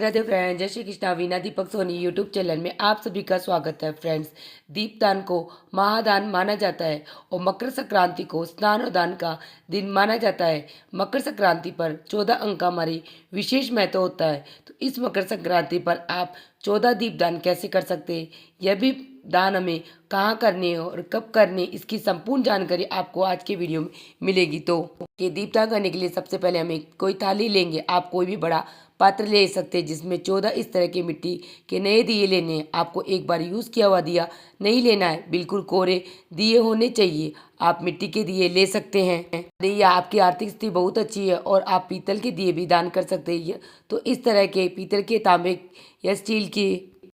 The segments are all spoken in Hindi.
राधे फ्रेंड्स, जय श्री कृष्णा। वीना दीपक सोनी यूट्यूब चैनल में आप सभी का स्वागत है। फ्रेंड्स, दीपदान को महादान माना जाता है और मकर संक्रांति को स्नान और दान का दिन माना जाता है। मकर संक्रांति पर 14 अंक का हमारी विशेष महत्व होता है। तो इस मकर संक्रांति पर आप 14 दीपदान कैसे कर सकते हैं, यह भी दान हमें कहाँ करने और कब करने, इसकी संपूर्ण जानकारी आपको आज के वीडियो में मिलेगी। तो ये दीपदान करने के लिए सबसे पहले हमें कोई थाली लेंगे। आप कोई भी बड़ा पात्र ले सकते हैं जिसमें 14 इस तरह के मिट्टी के नए दिए लेने हैं। आपको एक बार यूज़ किया हुआ दिया नहीं लेना है, बिल्कुल कोरे दिए होने चाहिए। आप मिट्टी के दिए ले सकते हैं या आपकी आर्थिक स्थिति बहुत अच्छी है और आप पीतल के दिए भी दान कर सकते हैं, तो इस तरह के पीतल के, तांबे या स्टील के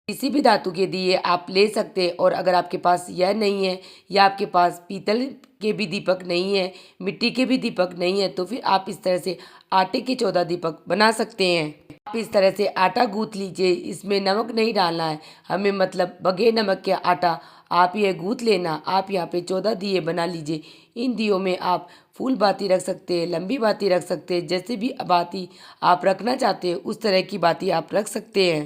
किसी भी धातु के दिए आप ले सकते हैं। और अगर आपके पास यह नहीं है या आपके पास पीतल के भी दीपक नहीं है, मिट्टी के भी दीपक नहीं है, तो फिर आप इस तरह से आटे के 14 दीपक बना सकते हैं। आप इस तरह से आटा गूंथ लीजिए। इसमें नमक नहीं डालना है हमें, मतलब बगैर नमक के आटा आप यह गूंथ लेना। आप यहाँ पे 14 दिए बना लीजिए। इन दियों में आप फूल बाती रख सकते हैं, लंबी बाती रख सकते हैं, जैसे भी बाती आप रखना चाहते हैं उस तरह की बाती आप रख सकते हैं।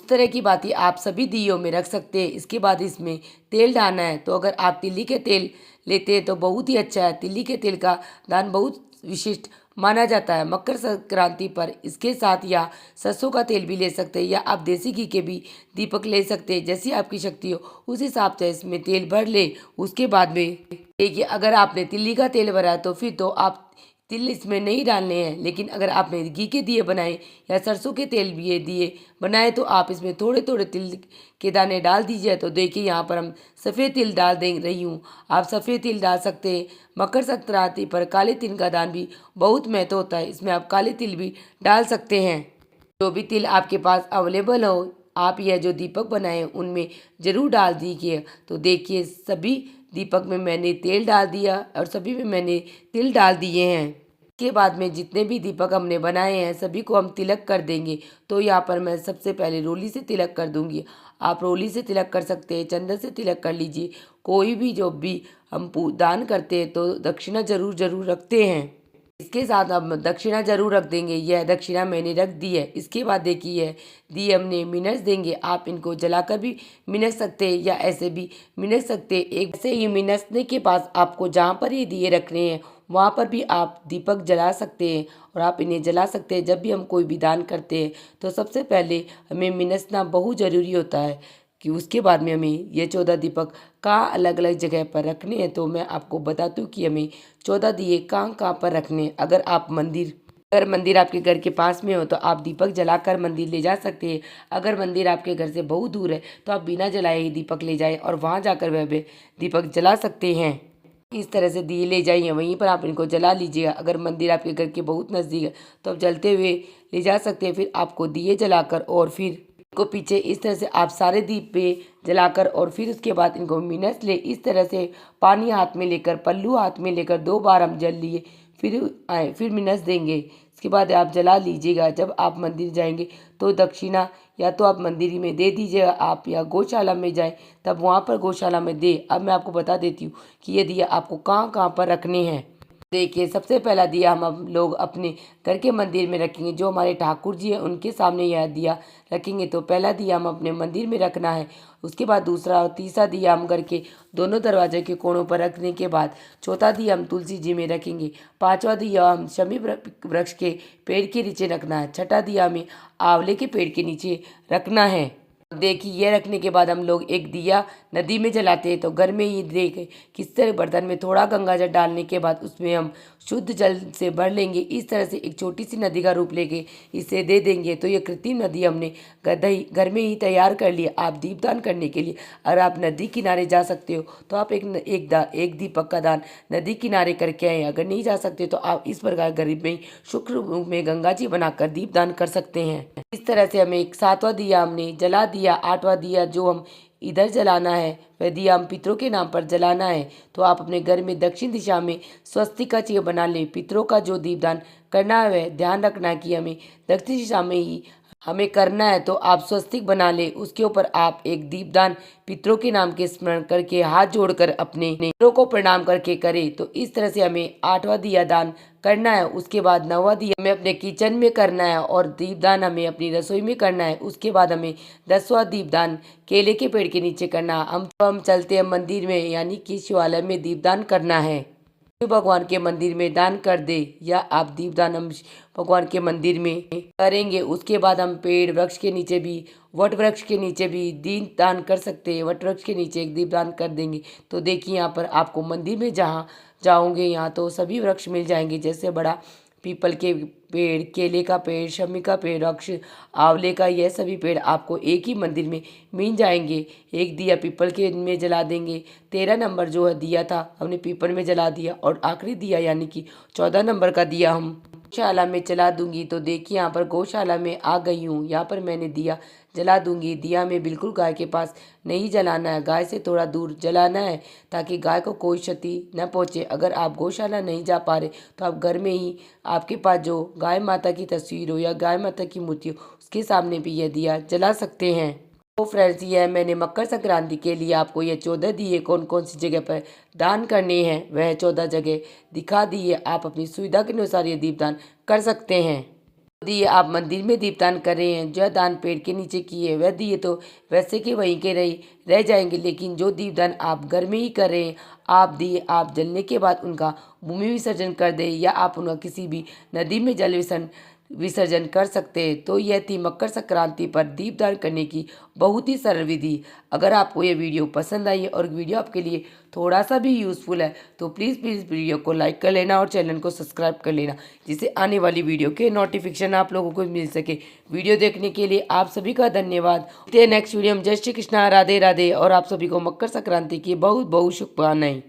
इस तरह की बातें आप सभी दियों में रख सकते हैं। इसके बाद इसमें तेल डालना है। तो अगर आप तिल्ली के तेल लेते हैं तो बहुत ही अच्छा है। तिल्ली के तेल का दान बहुत विशिष्ट माना जाता है मकर संक्रांति पर। इसके साथ या सरसों का तेल भी ले सकते हैं या आप देसी घी के भी दीपक ले सकते हैं, जैसी आपकी शक्ति हो उस हिसाब से इसमें तेल भर ले। उसके बाद में देखिए, अगर आपने तिल्ली का तेल भरा है तो फिर तो आप तिल इसमें नहीं डालने हैं, लेकिन अगर आपने घी के दिए बनाए या सरसों के तेल भी दिए बनाए तो आप इसमें थोड़े थोड़े तिल के दाने डाल दीजिए। तो देखिए, यहाँ पर हम सफ़ेद तिल डाल दे रही हूँ, आप सफ़ेद तिल डाल सकते हैं। मकर संक्रांति पर काले तिल का दान भी बहुत महत्व होता है, इसमें आप काले तिल भी डाल सकते हैं। जो भी तिल आपके पास अवेलेबल हो आप यह जो दीपक बनाए उनमें ज़रूर डाल दीजिए। तो देखिए, सभी दीपक में मैंने तेल डाल दिया और सभी में मैंने तिल डाल दिए हैं। के बाद में जितने भी दीपक हमने बनाए हैं सभी को हम तिलक कर देंगे। तो यहाँ पर मैं सबसे पहले रोली से तिलक कर दूंगी। आप रोली से तिलक कर सकते हैं, चंदन से तिलक कर लीजिए। कोई भी जो भी हम दान करते हैं तो दक्षिणा जरूर रखते हैं। इसके साथ हम दक्षिणा जरूर रख देंगे। यह दक्षिणा मैंने रख दी है। इसके बाद देखिए, दिए हमने मिनस देंगे। आप इनको जलाकर भी मिनस सकते हैं या ऐसे भी मिनस सकते हैं। एक से ही मिनसने के पास आपको जहाँ पर ये दिए रखने हैं वहाँ पर भी आप दीपक जला सकते हैं और आप इन्हें जला सकते हैं। जब भी हम कोई भी दान करते हैं तो सबसे पहले हमें मिनसना बहुत ज़रूरी होता है कि उसके बाद में हमें ये 14 दीपक कहाँ अलग अलग जगह पर रखने हैं। तो मैं आपको बताती हूँ कि हमें 14 दिए कहाँ कहाँ पर रखने हैं। अगर मंदिर आपके घर के पास में हो तो आप दीपक जलाकर मंदिर ले जा सकते हैं। अगर मंदिर आपके घर से बहुत दूर है तो आप बिना जलाए ही दीपक ले जाएं और वहाँ जाकर वह भी दीपक जला सकते हैं। इस तरह से दिए ले जाइए, वहीं पर आप इनको जला लीजिएगा। अगर मंदिर आपके घर के बहुत नज़दीक है तो आप जलते हुए ले जा सकते हैं। फिर आपको दिए जलाकर और फिर को पीछे इस तरह से आप सारे दीप पे जलाकर और फिर उसके बाद इनको मिनस ले। इस तरह से पानी हाथ में लेकर, पल्लू हाथ में लेकर 2 बार हम जल लिए, फिर आए, फिर मिनस देंगे। इसके बाद आप जला लीजिएगा। जब आप मंदिर जाएंगे तो दक्षिणा या तो आप मंदिर में दे दीजिएगा, आप या गौशाला में जाए तब वहाँ पर गौशाला में दे। अब मैं आपको बता देती हूँ कि ये दिया आपको कहाँ कहाँ पर रखने हैं। देखिए, सबसे पहला दिया हम लोग अपने घर के मंदिर में रखेंगे। जो हमारे ठाकुर जी हैं उनके सामने यह दिया रखेंगे। तो पहला दिया हम अपने मंदिर में रखना है। उसके बाद दूसरा और तीसरा दिया हम घर के दोनों दरवाजे के कोनों पर रखने के बाद चौथा दिया हम तुलसी जी में रखेंगे। पांचवा दिया हम शमी वृक्ष के पेड़ के नीचे रखना है। छठा दिया हमें आंवले के पेड़ के नीचे रखना है। देखिए, ये रखने के बाद हम लोग एक दिया नदी में जलाते हैं। तो घर में ही देख किस तरह बर्तन में थोड़ा गंगा जल डालने के बाद उसमें हम शुद्ध जल से भर लेंगे। इस तरह से एक छोटी सी नदी का रूप लेके इसे दे देंगे। तो ये कृत्रिम नदी हमने घर में ही तैयार कर लिया आप दीपदान करने के लिए। अगर आप नदी किनारे जा सकते हो तो आप एक दीपक का दान नदी किनारे करके आए। अगर नहीं जा सकते तो आप इस प्रकार गरीब में शुक्र रूप में गंगा जी बनाकर दीपदान कर सकते हैं। इस तरह से हमें एक 7वां दिया हमने जला दिया। 8वां दिया जो हम इधर जलाना है वह दिया हम पितरों के नाम पर जलाना है। तो आप अपने घर में दक्षिण दिशा में स्वस्तिक का चिन्ह बना लें। पितरों का जो दीपदान करना है वह ध्यान रखना है कि हमें दक्षिण दिशा में ही हमें करना है तो आप स्वस्तिक बना ले, उसके ऊपर आप एक दीपदान पितरों के नाम के स्मरण करके हाथ जोड़कर अपने पितरों को प्रणाम करके करें। तो इस तरह से हमें 8वां दिया दान करना है। उसके बाद 9वां दिया हमें अपने किचन में करना है और दीपदान हमें अपनी रसोई में करना है। उसके बाद हमें 10वां दीपदान केले के पेड़ के नीचे करना। हम चलते हैं मंदिर में, यानी कि शिवालय में दीपदान करना है। शिव भगवान के मंदिर में दान कर दे, या आप दीपदान हम भगवान के मंदिर में करेंगे। उसके बाद हम पेड़ वृक्ष के नीचे भी, वट वृक्ष के नीचे भी दीप दान कर सकते हैं। वट वृक्ष के नीचे एक दीप दान कर देंगे तो देखिए यहाँ पर आपको मंदिर में जहाँ जाओगे यहाँ तो सभी वृक्ष मिल जाएंगे, जैसे बड़ा पीपल के पेड़, केले का पेड़, शमी का पेड़ वृक्ष, आंवले का, यह सभी पेड़ आपको एक ही मंदिर में मिल जाएंगे। एक दिया पीपल के में जला देंगे। 13 नंबर जो है दिया था हमने पीपल में जला दिया, और आखिरी दिया यानी कि 14 नंबर का दिया हम गौशाला में जला दूंगी। तो देखिए यहाँ पर गौशाला में आ गई हूँ। यहाँ पर मैंने दिया जला दूंगी। दिया में बिल्कुल गाय के पास नहीं जलाना है, गाय से थोड़ा दूर जलाना है ताकि गाय को कोई क्षति न पहुँचे। अगर आप गौशाला नहीं जा पा रहे तो आप घर में ही, आपके पास जो गाय माता की तस्वीर हो या गाय माता की मूर्ति हो, उसके सामने भी यह दिया जला सकते हैं। तो फ्रेंड्स, ये मैंने मकर संक्रांति के लिए आपको ये 14 दिए कौन कौन सी जगह पर दान करने हैं वह 14 जगह दिखा दिए। आप अपनी सुविधा के अनुसार ये दीपदान कर सकते हैं। दिए आप मंदिर में दीपदान कर रहे हैं, जो दान पेड़ के नीचे किए वह दिए तो वैसे के वहीं के रह जाएंगे। लेकिन जो दीपदान आप घर में ही कर रहे हैं, आप दिए आप जलने के बाद उनका भूमि विसर्जन कर दें, या आप उनका किसी भी नदी में जल विसर्जन कर सकते हैं। तो यह थी मकर संक्रांति पर दीपदान करने की बहुत ही सरल विधि। अगर आपको यह वीडियो पसंद आई है और वीडियो आपके लिए थोड़ा सा भी यूज़फुल है तो प्लीज़ वीडियो को लाइक कर लेना और चैनल को सब्सक्राइब कर लेना, जिससे आने वाली वीडियो के नोटिफिकेशन आप लोगों को मिल सके। वीडियो देखने के लिए आप सभी का धन्यवाद। नेक्स्ट वीडियो में जय श्री कृष्णा, राधे राधे, और आप सभी को मकर संक्रांति की बहुत बहुत शुभकामनाएं।